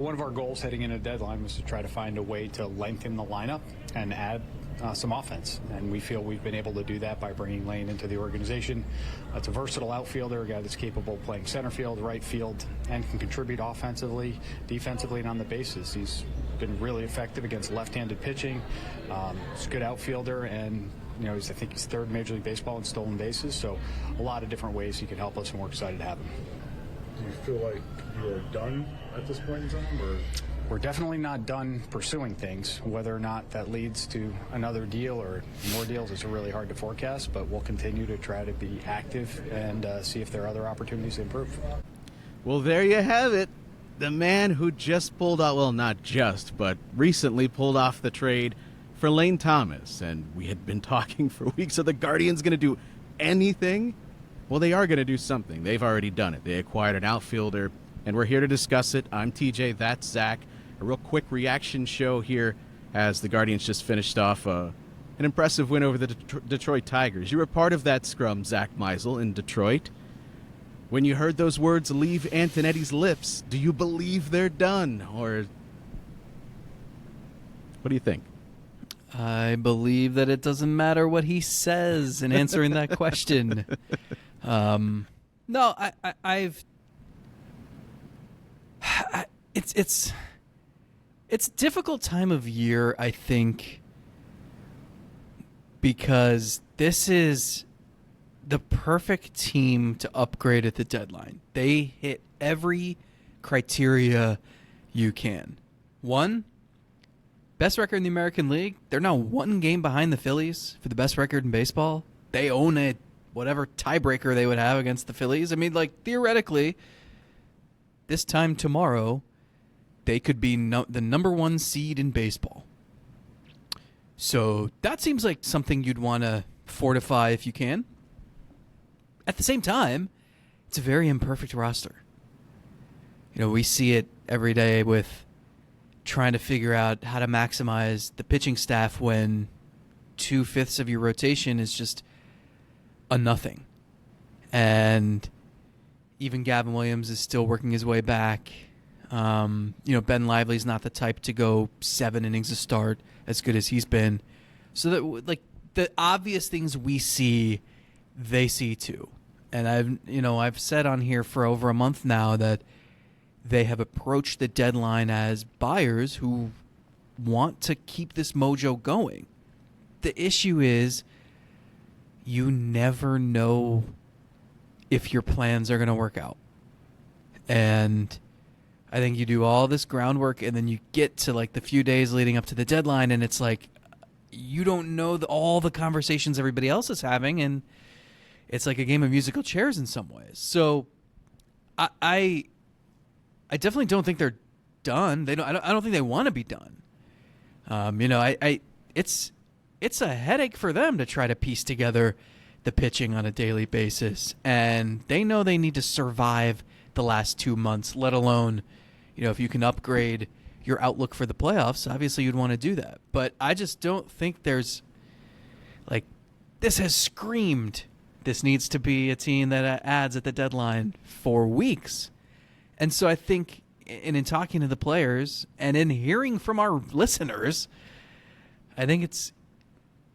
One of our goals heading into the deadline was to try to find a way to lengthen the lineup and add some offense. And we feel we've been able to do that by bringing Lane into the organization. It's a versatile outfielder, a guy that's capable of playing center field, right field, and can contribute offensively, defensively, and on the bases. He's been really effective against left-handed pitching. He's a good outfielder, and I think he's third in Major League Baseball in stolen bases. So a lot of different ways he can help us, and we're excited to have him. Do you feel like you are done at this point in time, or? We're definitely not done pursuing things. Whether or not that leads to another deal or more deals is really hard to forecast, but we'll continue to try to be active and see if there are other opportunities to improve. Well, there you have it. The man who just pulled out, well, not just, but recently pulled off the trade for Lane Thomas. And we had been talking for weeks, are the Guardians going to do anything? Well, they are going to do something. They've already done it. They acquired an outfielder, and we're here to discuss it. I'm TJ, that's Zach. A real quick reaction show here as the Guardians just finished off an impressive win over the Detroit Tigers. You were part of that scrum, Zach Meisel, in Detroit. When you heard those words leave Antonetti's lips, do you believe they're done? Or what do you think? I believe that it doesn't matter what he says in answering that question. No, it's a difficult time of year, I think, because this is the perfect team to upgrade at the deadline. They hit every criteria you can. One, best record in the American League. They're now one game behind the Phillies for the best record in baseball. They own it, whatever tiebreaker they would have against the Phillies. I mean, theoretically, this time tomorrow, they could be the number one seed in baseball. So that seems like something you'd want to fortify if you can. At the same time, it's a very imperfect roster. We see it every day with trying to figure out how to maximize the pitching staff when 2/5 of your rotation is just a nothing. And even Gavin Williams is still working his way back. Ben Lively's not the type to go 7 innings a start as good as he's been. So that the obvious things we see, they see too. And I've said on here for over a month now that they have approached the deadline as buyers who want to keep this mojo going. The issue is you never know if your plans are going to work out. And I think you do all this groundwork and then you get to the few days leading up to the deadline and it's you don't know all the conversations everybody else is having, and it's like a game of musical chairs in some ways. So I definitely don't think they're done. I don't think they want to be done. It's a headache for them to try to piece together the pitching on a daily basis, and they know they need to survive the last 2 months, let alone, if you can upgrade your outlook for the playoffs, obviously you'd want to do that. But I just don't think there's, this has screamed, this needs to be a team that adds at the deadline for weeks. And so I think, in talking to the players and in hearing from our listeners, I think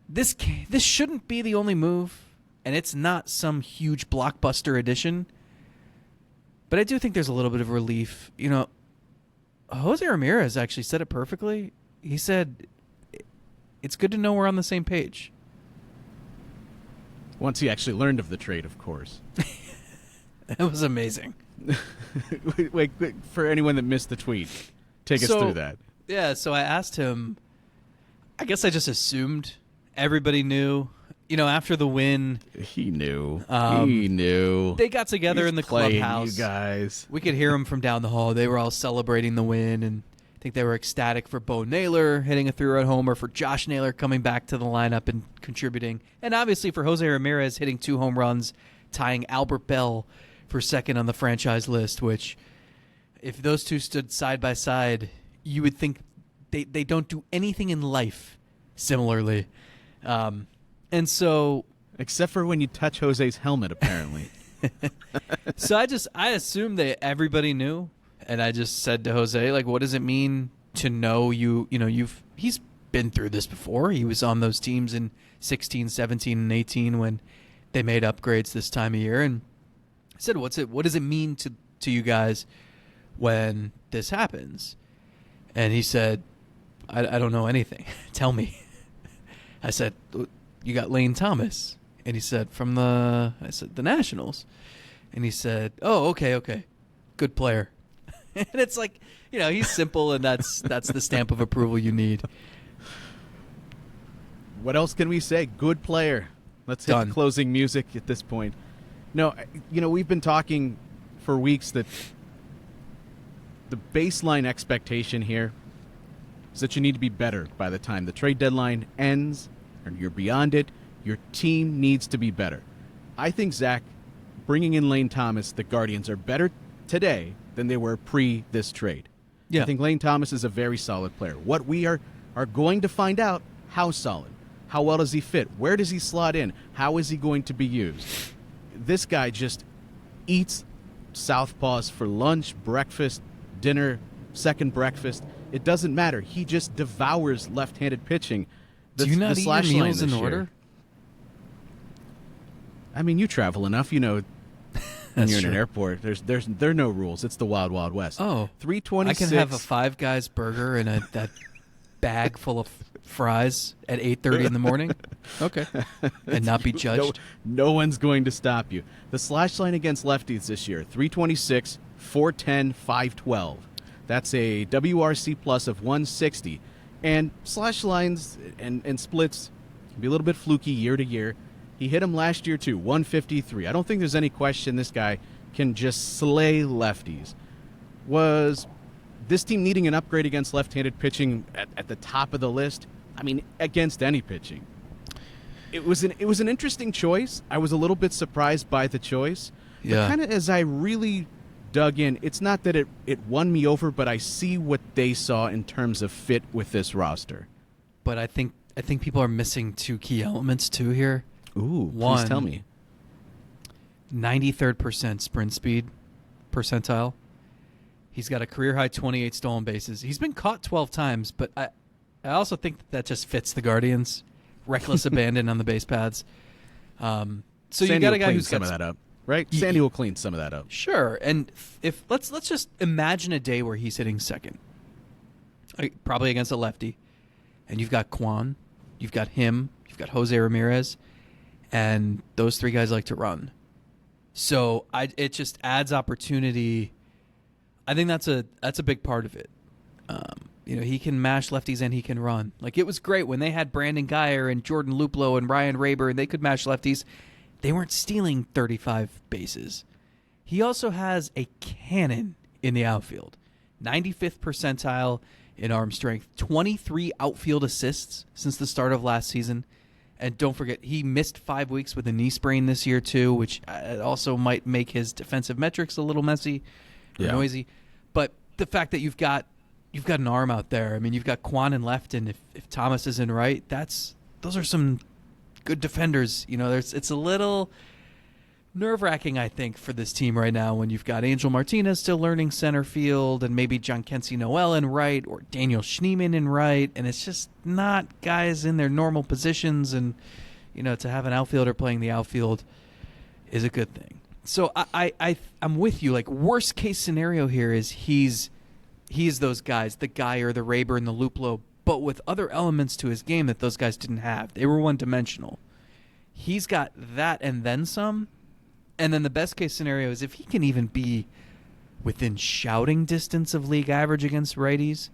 this shouldn't be the only move, and it's not some huge blockbuster addition. But I do think there's a little bit of relief. Jose Ramirez actually said it perfectly. He said, it's good to know we're on the same page. Once he actually learned of the trade, of course. That was amazing. wait, for anyone that missed the tweet, take us through that. Yeah, so I asked him, I guess I just assumed everybody knew. After the win, he knew. He knew. They got together in the clubhouse. You guys, we could hear them from down the hall. They were all celebrating the win, and I think they were ecstatic for Bo Naylor hitting a 3-run homer, for Josh Naylor coming back to the lineup and contributing, and obviously for Jose Ramirez hitting 2 home runs, tying Albert Bell for second on the franchise list. Which, if those two stood side by side, you would think they don't do anything in life similarly. And so, except for when you touch Jose's helmet, apparently. So I assumed that everybody knew, And I just said to Jose, like, what does it mean to know he's been through this before. He was on those teams in 16, 17, and 18 when they made upgrades this time of year. And I said, what does it mean to you guys when this happens? And he said, I don't know anything. Tell me. I said, you got Lane Thomas. And he said, I said, the Nationals. And he said, oh, okay. Good player. And it's like, he's simple, and that's the stamp of approval you need. What else can we say? Good player. Let's hit Done. the closing music at this point. No, we've been talking for weeks that the baseline expectation here is that you need to be better by the time the trade deadline ends, or you're beyond it. Your team needs to be better. I think, Zach, bringing in Lane Thomas, the Guardians are better today than they were pre this trade. Yeah. I think Lane Thomas is a very solid player. What we are going to find out, how solid. How well does he fit? Where does he slot in? How is he going to be used? This guy just eats southpaws for lunch, breakfast, dinner, second breakfast. It doesn't matter. He just devours left-handed pitching. Do you not eat your meals in year. order? I mean, you travel enough, when you're in true. an airport. There are no rules. It's the wild, wild west. Oh, 326. I can have a Five Guys burger and that bag full of fries at 8:30 in the morning. Okay, and not be judged. No one's going to stop you. The slash line against lefties this year: 326, 410, 512. That's a WRC plus of 160. And slash lines and splits can be a little bit fluky year to year. He hit him last year too, 153. I don't think there's any question this guy can just slay lefties. Was this team needing an upgrade against left-handed pitching at the top of the list? I mean, against any pitching. It was an interesting choice. I was a little bit surprised by the choice. Yeah. But kind of as I really dug in, it's not that it won me over, but I see what they saw in terms of fit with this roster. But I think people are missing two key elements too here. Ooh, One, please tell me. 93rd sprint speed percentile. He's got a career-high 28 stolen bases. He's been caught 12 times, but I also think that just fits the Guardians. Reckless abandon on the base paths. So Sandy you got a will guy clean who's some got of that up, right? Sandy will clean some of that up. Sure, and if let's just imagine a day where he's hitting second, probably against a lefty, and you've got Quan, you've got him, you've got Jose Ramirez, and those three guys like to run. So it just adds opportunity. I think that's a big part of it. He can mash lefties and he can run. Like, it was great when they had Brandon Guyer and Jordan Luplow and Ryan Raber, and they could mash lefties. They weren't stealing 35 bases. He also has a cannon in the outfield. 95th percentile in arm strength. 23 outfield assists since the start of last season. And don't forget, he missed 5 weeks with a knee sprain this year too, which also might make his defensive metrics a little messy or noisy. But the fact that you've got an arm out there. I mean, you've got Quan in left, and if Thomas isn't right, those are some good defenders. It's a little nerve-wracking, I think, for this team right now when you've got Angel Martinez still learning center field, and maybe Giankensi Noel in right, or Daniel Schneemann in right, and it's just not guys in their normal positions. And to have an outfielder playing the outfield is a good thing. So I'm with you. Like, worst case scenario here is he's those guys, the Guyer, the Raber, and the Luplow, but with other elements to his game that those guys didn't have. They were one-dimensional. He's got that and then some. And then the best case scenario is if he can even be within shouting distance of league average against righties,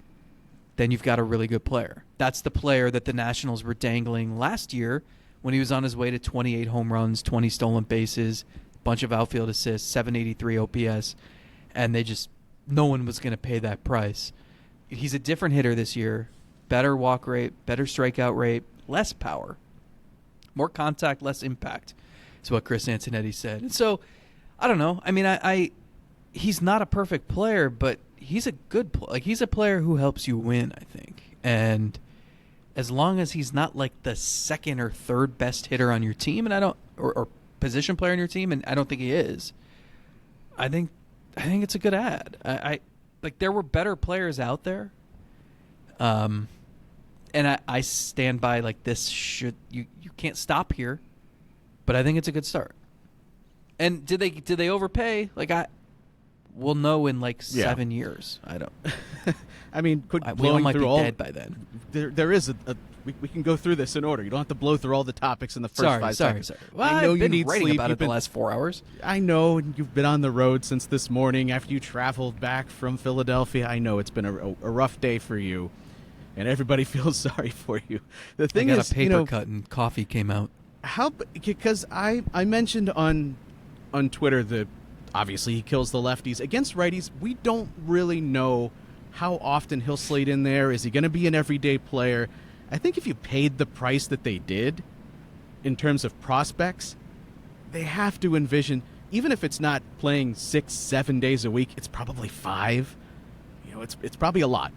then you've got a really good player. That's the player that the Nationals were dangling last year when he was on his way to 28 home runs, 20 stolen bases, bunch of outfield assists, 783 OPS, and no one was going to pay that price. He's a different hitter this year. Better walk rate, better strikeout rate, less power. More contact, less impact is what Chris Antonetti said. And so, I don't know. I mean, he's not a perfect player, but he's a good player. Like, he's a player who helps you win, I think. And as long as he's not like the second or third best hitter on your team, and or position player on your team, and I don't think he is, I think it's a good ad. like there were better players out there. And I stand by like this should you can't stop here, but I think it's a good start. And did they overpay? Like we'll know in like 7 years. I don't. I mean, we all might be dead by then. There is we can go through this in order. You don't have to blow through all the topics in the first 5 seconds. Sorry. Well, I know I've been you need writing sleep. about it the last 4 hours. I know you've been on the road since this morning after you traveled back from Philadelphia. I know it's been a rough day for you, and everybody feels sorry for you. The thing I got is, a paper cut and coffee came out. Because I mentioned on Twitter that obviously he kills the lefties against righties. We don't really know how often he'll slate in there. Is he going to be an everyday player? I think if you paid the price that they did in terms of prospects, they have to envision, even if it's not playing 6-7 days a week, it's probably 5. You know, it's probably a lot.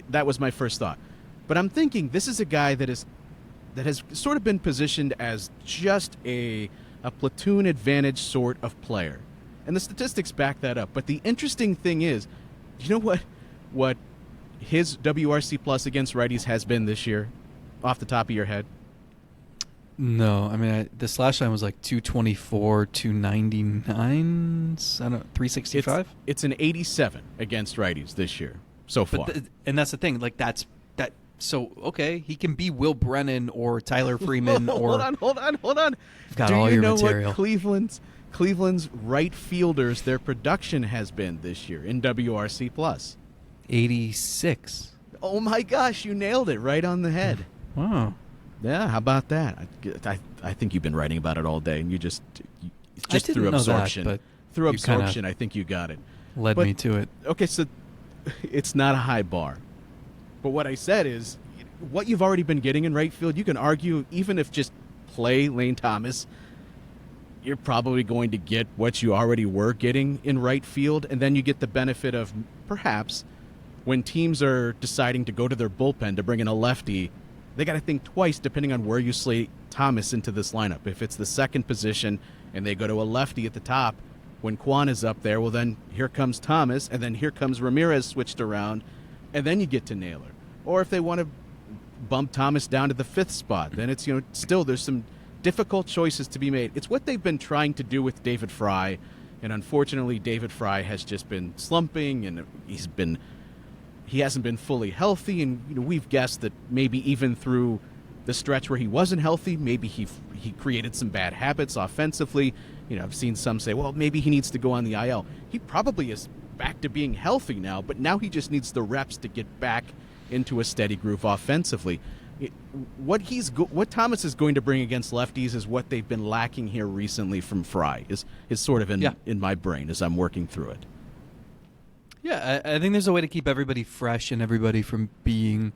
That was my first thought. But I'm thinking this is a guy that has sort of been positioned as just a platoon advantage sort of player. And the statistics back that up. But the interesting thing is, you know what his WRC plus against righties has been this year, off the top of your head? No, I mean the slash line was like 224, 299. I don't know, 365. It's an 87 against righties this year so far. And that's the thing. Like that. So okay, he can be Will Brennan or Tyler Freeman or. Hold on. You've got Do all you your know material. what Cleveland's right fielders, their production has been this year in WRC plus? 86. Oh my gosh, you nailed it right on the head. Wow. Yeah, how about that? I think you've been writing about it all day, and it's I just didn't through know that, absorption. but Through you absorption, kinda I think you got it. Led me to it. Okay, so it's not a high bar. But what I said is, what you've already been getting in right field, you can argue, even if just play Lane Thomas, you're probably going to get what you already were getting in right field, and then you get the benefit of perhaps when teams are deciding to go to their bullpen to bring in a lefty, they got to think twice depending on where you slate Thomas into this lineup. If it's the second position and they go to a lefty at the top, when Quan is up there, well then here comes Thomas, and then here comes Ramirez switched around, and then you get to Naylor. Or if they want to bump Thomas down to the 5th spot, then it's, still there's some difficult choices to be made. It's what they've been trying to do with David Fry, and unfortunately David Fry has just been slumping, and he hasn't been fully healthy, and we've guessed that maybe even through the stretch where he wasn't healthy, maybe he created some bad habits offensively. I've seen some say, well, maybe he needs to go on the IL. He probably is back to being healthy now, but now he just needs the reps to get back into a steady groove offensively. What Thomas is going to bring against lefties is what they've been lacking here recently from Fry, is sort of in my brain as I'm working through it. Yeah, I think there's a way to keep everybody fresh and everybody from being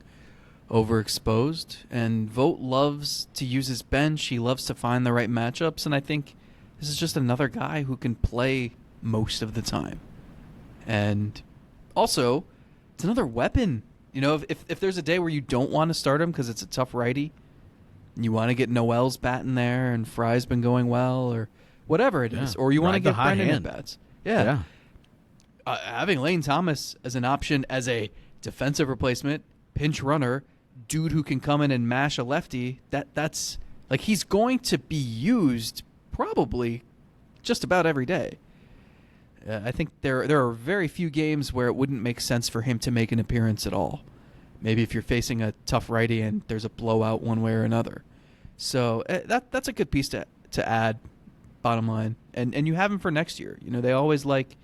overexposed. And Vogt loves to use his bench. He loves to find the right matchups. And I think this is just another guy who can play most of the time. And also, it's another weapon. If there's a day where you don't want to start him because it's a tough righty, and you want to get Noel's bat in there and Fry's been going well or whatever it is, or you want to get Brennan at bats. Yeah. Having Lane Thomas as an option as a defensive replacement, pinch runner, dude who can come in and mash a lefty, that's like he's going to be used probably just about every day. I think there are very few games where it wouldn't make sense for him to make an appearance at all. Maybe if you're facing a tough righty and there's a blowout one way or another. So that's a good piece to add, bottom line. And you have him for next year. They always like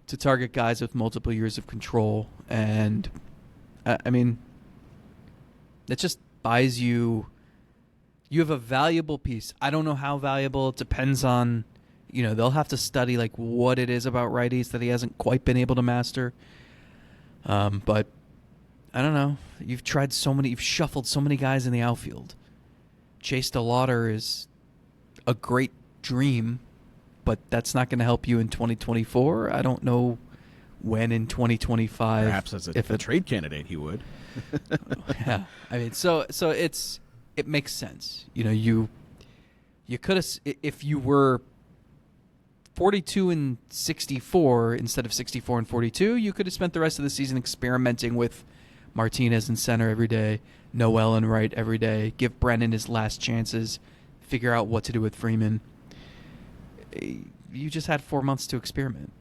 to target guys with multiple years of control. And, I mean, it just buys you have a valuable piece. I don't know how valuable. It depends on... they'll have to study like what it is about righties that he hasn't quite been able to master. But I don't know. You've shuffled so many guys in the outfield. Chase DeLauder is a great dream, but that's not going to help you in 2024. I don't know when in 2025. Perhaps as a trade candidate he would. Yeah. I mean, so it makes sense. You could have, if you were 42 and 64 instead of 64 and 42, you could have spent the rest of the season experimenting with Martinez in center every day, Noel in right every day, give Brennan his last chances, figure out what to do with Freeman. You just had 4 months to experiment.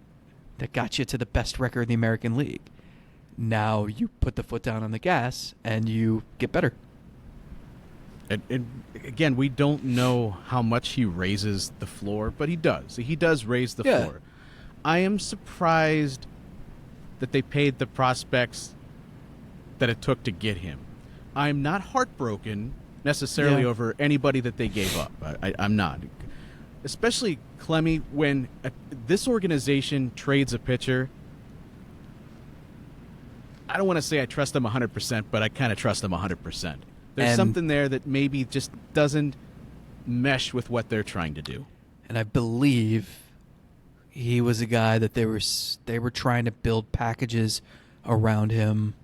That got you to the best record in the American League. Now you put the foot down on the gas and you get better. And again, we don't know how much he raises the floor, but he does. He does raise the floor. I am surprised that they paid the prospects that it took to get him. I'm not heartbroken necessarily over anybody that they gave up. I'm not. Especially Clemmy, when this organization trades a pitcher, I don't want to say I trust them 100%, but I kind of trust them 100%. There's something there that maybe just doesn't mesh with what they're trying to do. And I believe he was a guy that they were trying to build packages around him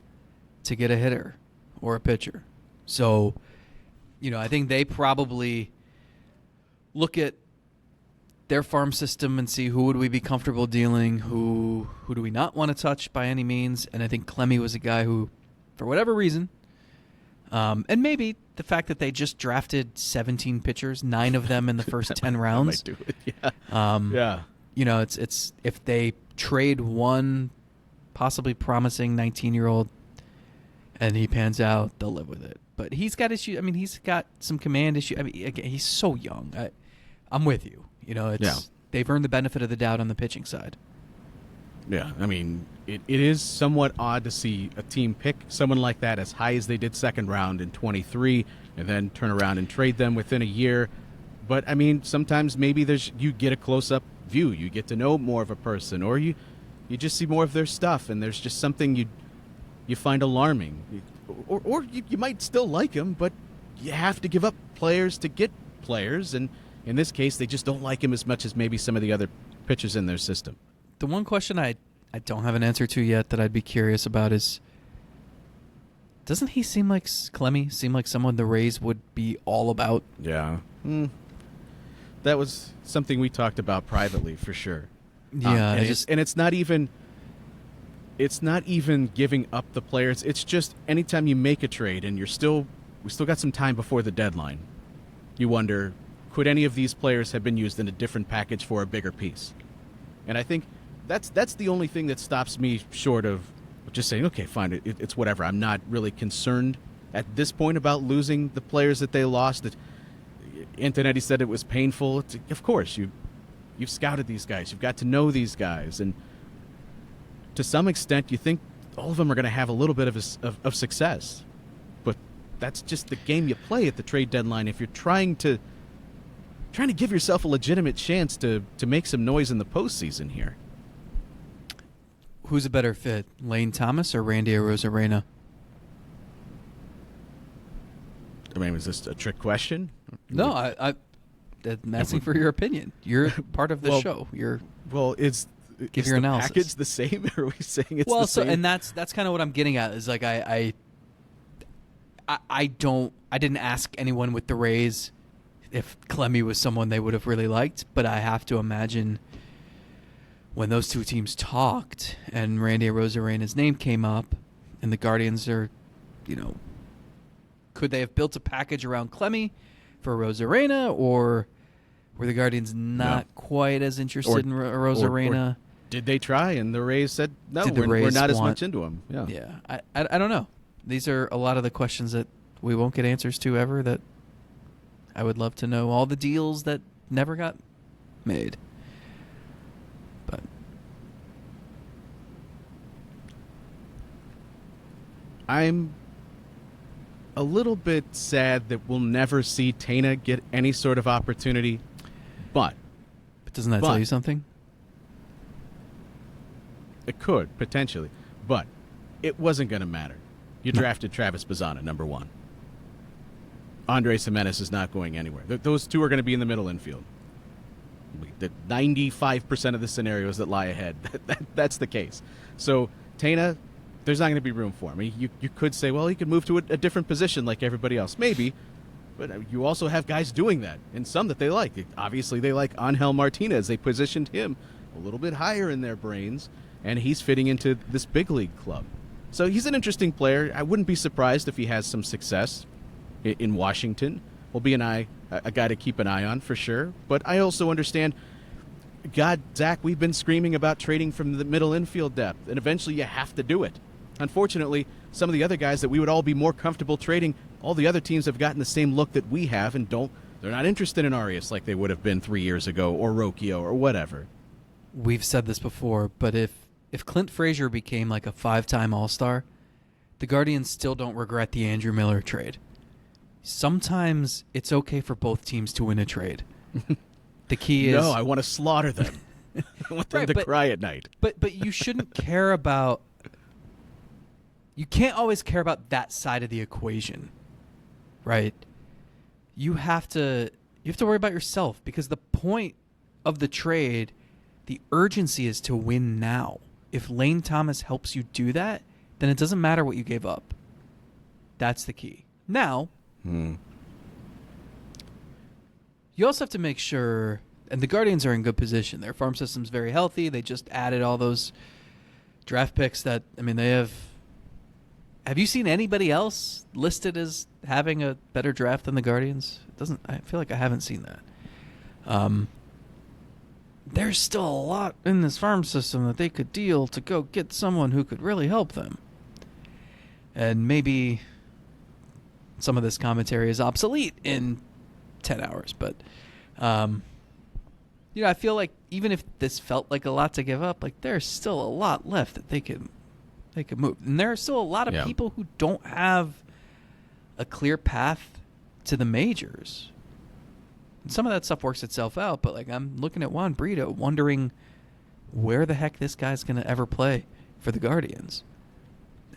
to get a hitter or a pitcher. So, I think they probably look at their farm system and see who would we be comfortable dealing, who do we not want to touch by any means. And I think Clemmy was a guy who, for whatever reason, and maybe the fact that they just drafted 17 pitchers, 9 of them in the first 10 rounds. Might do it. Yeah. It's if they trade one possibly promising 19-year-old and he pans out, they'll live with it. But he's got issues. I mean, he's got some command issues. I mean, again, he's so young. I'm with you. They've earned the benefit of the doubt on the pitching side. Yeah, I mean, it is somewhat odd to see a team pick someone like that as high as they did second round in 23 and then turn around and trade them within a year. But, I mean, sometimes maybe you get a close-up view. You get to know more of a person, or you just see more of their stuff, and there's just something you find alarming. Or you might still like them, but you have to give up players to get players, and in this case, they just don't like him as much as maybe some of the other pitchers in their system. The one question I don't have an answer to yet that I'd be curious about is, doesn't he seem like Clemmy seem like someone the Rays would be all about? Yeah. That was something we talked about privately for sure. Yeah, and it's not even giving up the players. It's just anytime you make a trade and we still got some time before the deadline, you wonder, could any of these players have been used in a different package for a bigger piece? And I think that's the only thing that stops me short of just saying, okay, fine, it's whatever. I'm not really concerned at this point about losing the players that they lost. Antonetti said it was painful. Of course, you've scouted these guys. You've got to know these guys. And to some extent, you think all of them are going to have a little bit of success. But that's just the game you play at the trade deadline. If you're trying to give yourself a legitimate chance to make some noise in the postseason here. Who's a better fit, Lane Thomas or Randy Arozarena? I mean, was this a trick question? No, I'm asking for your opinion. You're part of the show. Is your the analysis. Package the same? Are we saying it's the same? And that's kind of what I'm getting at. Is like I didn't ask anyone with the Rays if Clemmy was someone they would have really liked, but I have to imagine when those two teams talked and Randy Arozarena's name came up and the Guardians are, could they have dibuilt a package around Clemmy for Arozarena, or were the Guardians not quite as interested in Arozarena? Or did they try and the Rays said, no, Did the we're Rays not as want- much into him? Yeah. Yeah, I don't know. These are a lot of the questions that we won't get answers to ever, that I would love to know all the deals that never got made. But I'm a little bit sad that we'll never see Tana get any sort of opportunity, but doesn't that tell you something? It could, potentially. But it wasn't going to matter. You drafted Travis Bazzana, number 1. Andres Jimenez is not going anywhere. Those two are going to be in the middle infield. The 95% of the scenarios that lie ahead, that's the case. So Tana, there's not going to be room for him. You could say, well, he could move to a different position like everybody else. Maybe. But you also have guys doing that, and some that they like. Obviously, they like Angel Martinez. They positioned him a little bit higher in their brains, and he's fitting into this big league club. So he's an interesting player. I wouldn't be surprised if he has some success in Washington. Will be a guy to keep an eye on for sure. But I also understand, God, Zach, we've been screaming about trading from the middle infield depth, and eventually you have to do it. Unfortunately, some of the other guys that we would all be more comfortable trading, all the other teams have gotten the same look that we have and they're not interested in Arias like they would have been 3 years ago, or Rocchio, or whatever. We've said this before, but if Clint Frazier became like a 5-time All-Star, the Guardians still don't regret the Andrew Miller trade. Sometimes it's okay for both teams to win a trade. The key is... No, I want to slaughter them. I want them to cry at night. But you shouldn't care about... You can't always care about that side of the equation, right? You have to worry about yourself, because the point of the trade, the urgency is to win now. If Lane Thomas helps you do that, then it doesn't matter what you gave up. That's the key. Now, you also have to make sure, and the Guardians are in good position. Their farm system's very healthy. They just added all those draft picks that, they have... Have you seen anybody else listed as having a better draft than the Guardians? I feel like I haven't seen that. There's still a lot in this farm system that they could deal to go get someone who could really help them. And maybe some of this commentary is obsolete in 10 hours, but I feel like even if this felt like a lot to give up, like there's still a lot left that they could move. And there are still a lot of people who don't have a clear path to the majors. And some of that stuff works itself out, but like I'm looking at Juan Brito wondering where the heck this guy's going to ever play for the Guardians,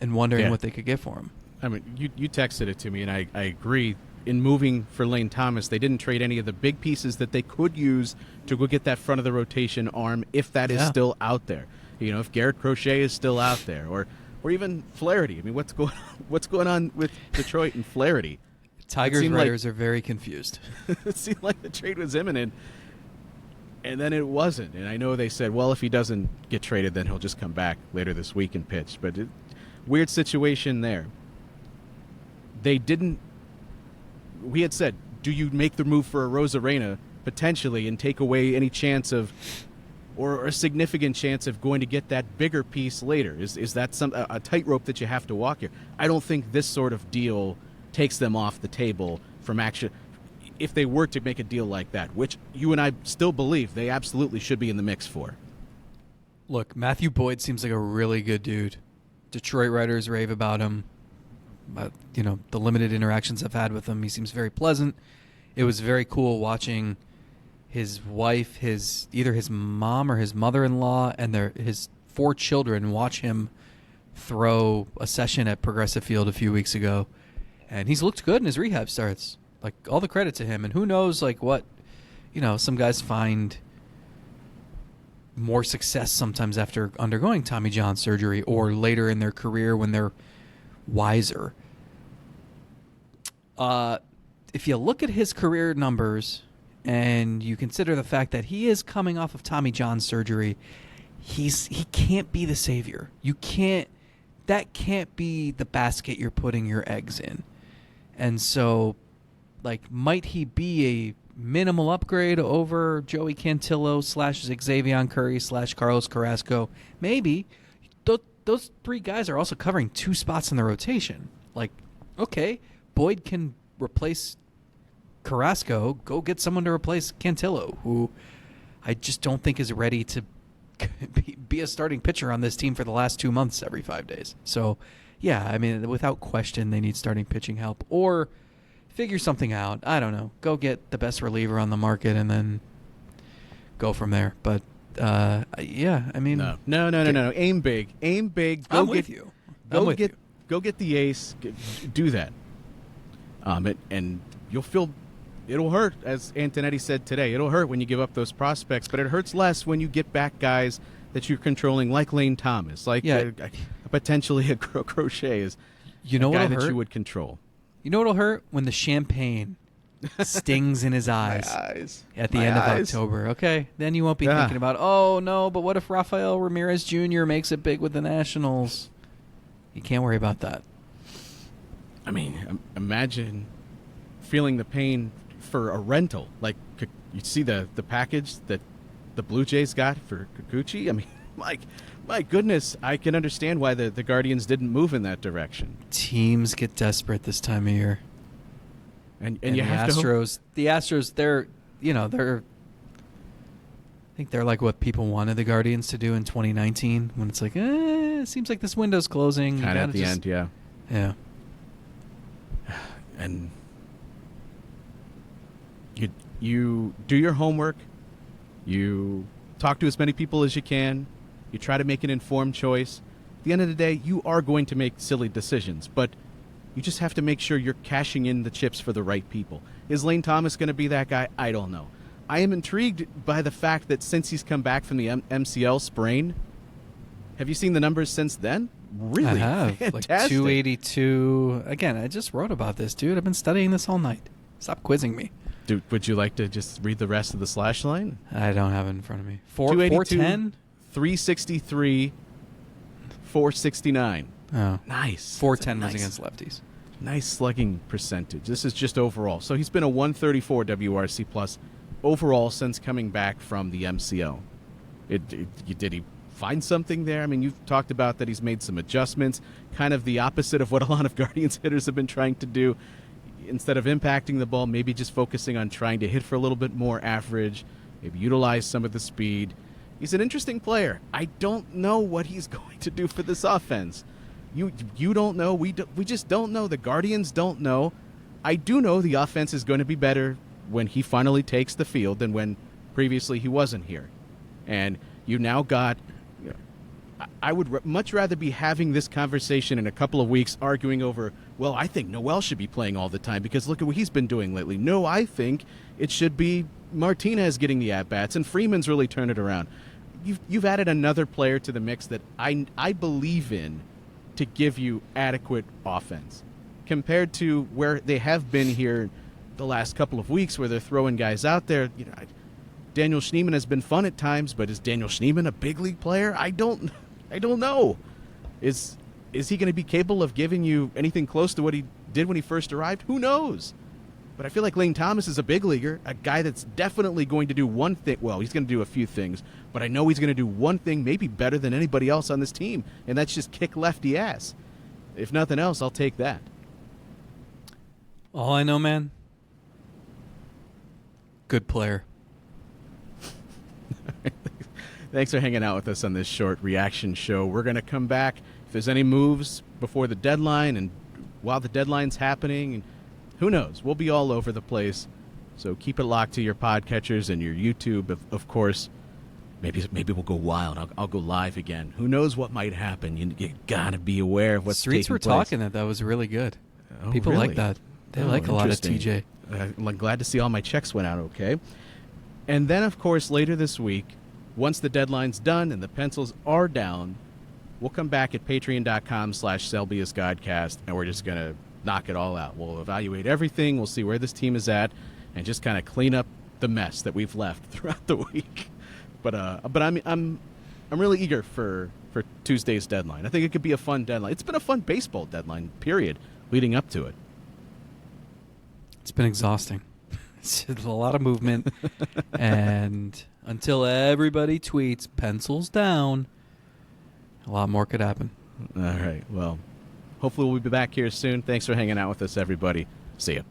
and wondering what they could get for him. I mean, you texted it to me, and I agree. In moving for Lane Thomas, they didn't trade any of the big pieces that they could use to go get that front of the rotation arm, if that is still out there. If Garrett Crochet is still out there, or even Flaherty. I mean, what's going on with Detroit and Flaherty? Tigers writers are very confused. It seemed like the trade was imminent, and then it wasn't. And I know they said, well, if he doesn't get traded, then he'll just come back later this week and pitch. But weird situation there. They didn't. We had said, do you make the move for a Rosarena potentially and take away any chance of, or a significant chance of going to get that bigger piece later? Is that a tightrope that you have to walk here? I don't think this sort of deal takes them off the table from action. If they were to make a deal like that, which you and I still believe they absolutely should be in the mix for. Look, Matthew Boyd seems like a really good dude. Detroit writers rave about him. But, the limited interactions I've had with him, he seems very pleasant. It was very cool watching his wife, either his mom or his mother-in-law, and his 4 children watch him throw a session at Progressive Field a few weeks ago. And he's looked good in his rehab starts. Like, all the credit to him. And who knows, like, what, some guys find more success sometimes after undergoing Tommy John surgery, or later in their career when they're wiser. If you look at his career numbers and you consider the fact that he is coming off of Tommy John surgery, he can't be the savior. That can't be the basket you're putting your eggs in. And so, like, might he be a minimal upgrade over Joey Cantillo / Xavier Curry / Carlos Carrasco? Maybe. Those 3 guys are also covering 2 spots in the rotation. Like, okay, Boyd can replace Carrasco. Go get someone to replace Cantillo, who I just don't think is ready to be a starting pitcher on this team for the last 2 months every 5 days. So, yeah, without question, they need starting pitching help, or figure something out. I don't know. Go get the best reliever on the market and then go from there. But no. Aim big. Go I'm with you. Go get the ace. Do that. And you'll feel. It'll hurt, as Antonetti said today. It'll hurt when you give up those prospects, but it hurts less when you get back guys that you're controlling, like Lane Thomas, like potentially a Crochet is a guy that you would control. You know what'll hurt? When the champagne stings in his My eyes eyes. at the My end of eyes. October. Okay, then you won't be Yeah. thinking about, oh no, but what if Rafael Ramirez Jr. makes it big with the Nationals? You can't worry about that. I mean, imagine feeling the pain for a rental. Like, you see the package that the Blue Jays got for Kikuchi? I mean, my goodness, I can understand why the Guardians didn't move in that direction. Teams get desperate this time of year. And And you the have to hope. Astros, they're I think they're like what people wanted the Guardians to do in 2019 when it's like, it seems like this window's closing. You Kind of gotta at the just- end, yeah. Yeah. And you do your homework. You talk to as many people as you can. You try to make an informed choice. At the end of the day, you are going to make silly decisions, but you just have to make sure you're cashing in the chips for the right people. Is Lane Thomas going to be that guy? I don't know. I am intrigued by the fact that since he's come back from the MCL sprain, have you seen the numbers since then? Really I have. fantastic. Like 282. Again, I just wrote about this, dude. I've been studying this all night. Stop quizzing me. Dude, would you like to just read the rest of the slash line? I don't have it in front of me. 282, 410? 363, 469. Oh. Nice. 410 That's was a nice, against lefties. nice slugging percentage. This is just overall. So he's been a 134 WRC plus overall since coming back from the MCO. Did he find something there? I mean, you've talked about that he's made some adjustments, kind of the opposite of what a lot of Guardians hitters have been trying to do. Instead of impacting the ball, maybe just focusing on trying to hit for a little bit more average, maybe utilize some of the speed. He's an interesting player. I don't know what he's going to do for this offense. You don't know. We just don't know. The Guardians don't know. I do know the offense is going to be better when he finally takes the field than when previously he wasn't here. And you now got... I would much rather be having this conversation in a couple of weeks arguing over, well, I think Noel should be playing all the time because look at what he's been doing lately. No, I think it should be Martinez getting the at-bats and Freeman's really turned it around. You've added another player to the mix that I believe in to give you adequate offense compared to where they have been here the last couple of weeks where they're throwing guys out there. Daniel Schneemann has been fun at times, but is Daniel Schneemann a big league player? I don't know. Is he going to be capable of giving you anything close to what he did when he first arrived? Who knows? But I feel like Lane Thomas is a big leaguer, a guy that's definitely going to do one thing. Well, he's going to do a few things, but I know he's going to do one thing maybe better than anybody else on this team, and that's just kick lefty ass. If nothing else, I'll take that. All I know, man, good player. Thanks for hanging out with us on this short reaction show. We're going to come back. If there's any moves before the deadline and while the deadline's happening, who knows? We'll be all over the place. So keep it locked to your podcatchers and your YouTube, of course. Maybe we'll go wild. I'll go live again. Who knows what might happen? You got to be aware of what's Streets taking were place. talking that was really good. Oh, People really? like that. They Oh, like a lot of interesting. TJ. I'm glad to see all my checks went out okay. And then, of course, later this week, once the deadline's done and the pencils are down, we'll come back at patreon.com/SelbiusGodcast, and we're just going to knock it all out. We'll evaluate everything. We'll see where this team is at and just kind of clean up the mess that we've left throughout the week. But I'm really eager for Tuesday's deadline. I think it could be a fun deadline. It's been a fun baseball deadline, period, leading up to it. It's been exhausting. It's a lot of movement. And until everybody tweets pencils down, a lot more could happen. All right. Well, hopefully we'll be back here soon. Thanks for hanging out with us, everybody. See ya.